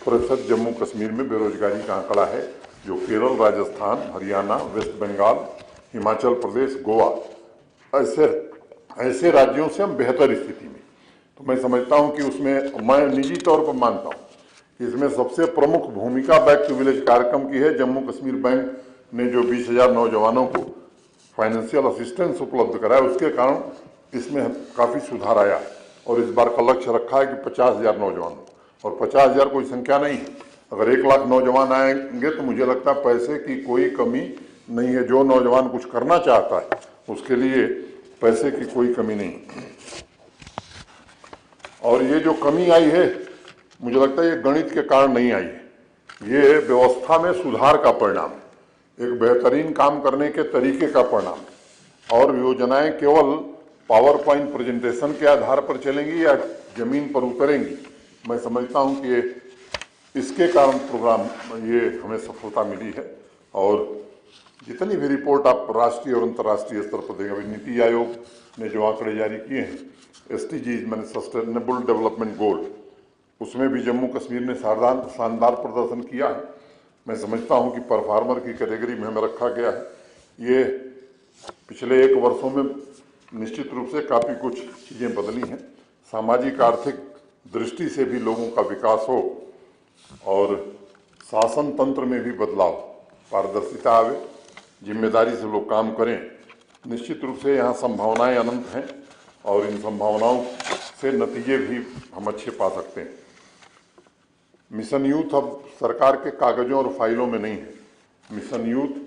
प्रतिशत जम्मू कश्मीर में बेरोजगारी का आंकड़ा है, जो केरल, राजस्थान, हरियाणा, वेस्ट बंगाल, हिमाचल प्रदेश, गोवा ऐसे राज्यों से हम बेहतर स्थिति में। तो मैं समझता हूं कि उसमें मैं निजी तौर पर मानता हूं कि इसमें सबसे प्रमुख भूमिका बैक टू विलेज कार्यक्रम की है। जम्मू कश्मीर बैंक ने जो 20,000 नौजवानों को फाइनेंशियल असिस्टेंस उपलब्ध कराया, उसके कारण इसमें काफ़ी सुधार आया है। और इस बार का लक्ष्य रखा है कि 50,000 नौजवान, और 50,000 कोई संख्या नहीं है। अगर 1 लाख नौजवान आएंगे तो मुझे लगता है पैसे की कोई कमी नहीं है। जो नौजवान कुछ करना चाहता है उसके लिए पैसे की कोई कमी नहीं। और ये जो कमी आई है, मुझे लगता है ये गणित के कारण नहीं आई है, ये व्यवस्था में सुधार का परिणाम है, एक बेहतरीन काम करने के तरीके का परिणाम है। और योजनाएं केवल पावर पॉइंट प्रेजेंटेशन के आधार पर चलेंगी या जमीन पर उतरेंगी, मैं समझता हूं कि इसके कारण प्रोग्राम ये हमें सफलता मिली है। और जितनी भी रिपोर्ट आप राष्ट्रीय और अंतर्राष्ट्रीय स्तर पर देखें, अभी नीति आयोग ने जो आंकड़े जारी किए हैं, SDGs मैंने सस्टेनेबल डेवलपमेंट गोल, उसमें भी जम्मू कश्मीर ने शानदार प्रदर्शन किया है। मैं समझता हूं कि परफॉर्मर की कैटेगरी में हमें रखा गया है। ये पिछले 1 वर्षों में निश्चित रूप से काफ़ी कुछ चीज़ें बदली हैं। सामाजिक आर्थिक दृष्टि से भी लोगों का विकास हो और शासन तंत्र में भी बदलाव, पारदर्शिता आवे, जिम्मेदारी से लोग काम करें। निश्चित रूप से यहाँ संभावनाएं अनंत हैं और इन संभावनाओं से नतीजे भी हम अच्छे पा सकते हैं। मिशन यूथ अब सरकार के कागजों और फाइलों में नहीं है। मिशन यूथ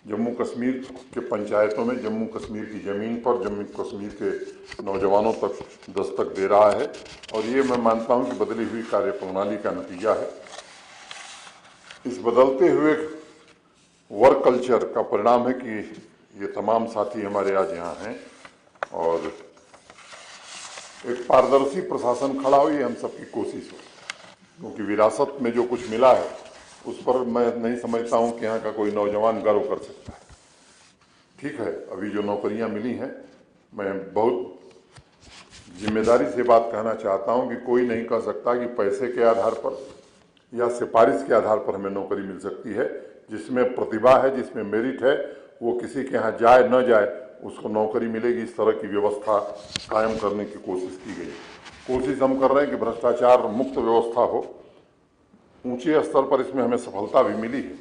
जम्मू कश्मीर के पंचायतों में, जम्मू कश्मीर की ज़मीन पर, जम्मू कश्मीर के नौजवानों तक दस्तक दे रहा है। और ये मैं मानता हूं कि बदली हुई कार्यप्रणाली का नतीजा है। इस बदलते हुए वर्क कल्चर का परिणाम है कि ये तमाम साथी हमारे आज यहाँ हैं और एक पारदर्शी प्रशासन खड़ा हो, ये हम सबकी कोशिश हो। क्योंकि विरासत में जो कुछ मिला है उस पर मैं नहीं समझता हूं कि यहाँ का कोई नौजवान गर्व कर सकता है। ठीक है, अभी जो नौकरियां मिली हैं, मैं बहुत जिम्मेदारी से बात कहना चाहता हूं कि कोई नहीं कह सकता कि पैसे के आधार पर या सिफारिश के आधार पर हमें नौकरी मिल सकती है। जिसमें प्रतिभा है, जिसमें मेरिट है, वो किसी के यहाँ जाए न जाए उसको नौकरी मिलेगी। इस तरह की व्यवस्था कायम करने की कोशिश की गई। कोशिश हम कर रहे हैं कि भ्रष्टाचार मुक्त व्यवस्था हो। ऊंचे स्तर पर इसमें हमें सफलता भी मिली है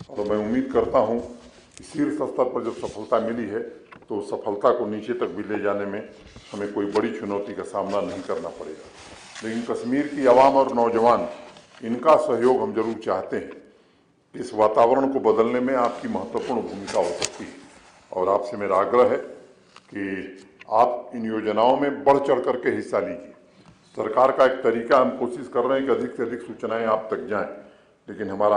और मैं उम्मीद करता हूं कि शीर्ष स्तर पर जब सफलता मिली है तो सफलता को नीचे तक भी ले जाने में हमें कोई बड़ी चुनौती का सामना नहीं करना पड़ेगा। लेकिन कश्मीर की आवाम और नौजवान, इनका सहयोग हम जरूर चाहते हैं। इस वातावरण को बदलने में आपकी महत्वपूर्ण भूमिका हो सकती है और आपसे मेरा आग्रह है कि आप इन योजनाओं में बढ़ चढ़ करके हिस्सा लीजिए। सरकार का एक तरीका, हम कोशिश कर रहे हैं कि अधिक से अधिक सूचनाएं आप तक जाएं, लेकिन हमारा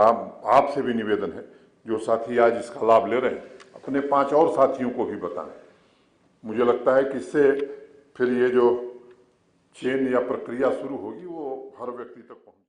आपसे भी निवेदन है, जो साथी आज इसका लाभ ले रहे हैं अपने 5 और साथियों को भी बताएं। मुझे लगता है कि इससे फिर ये जो चेन या प्रक्रिया शुरू होगी वो हर व्यक्ति तक पहुंचे।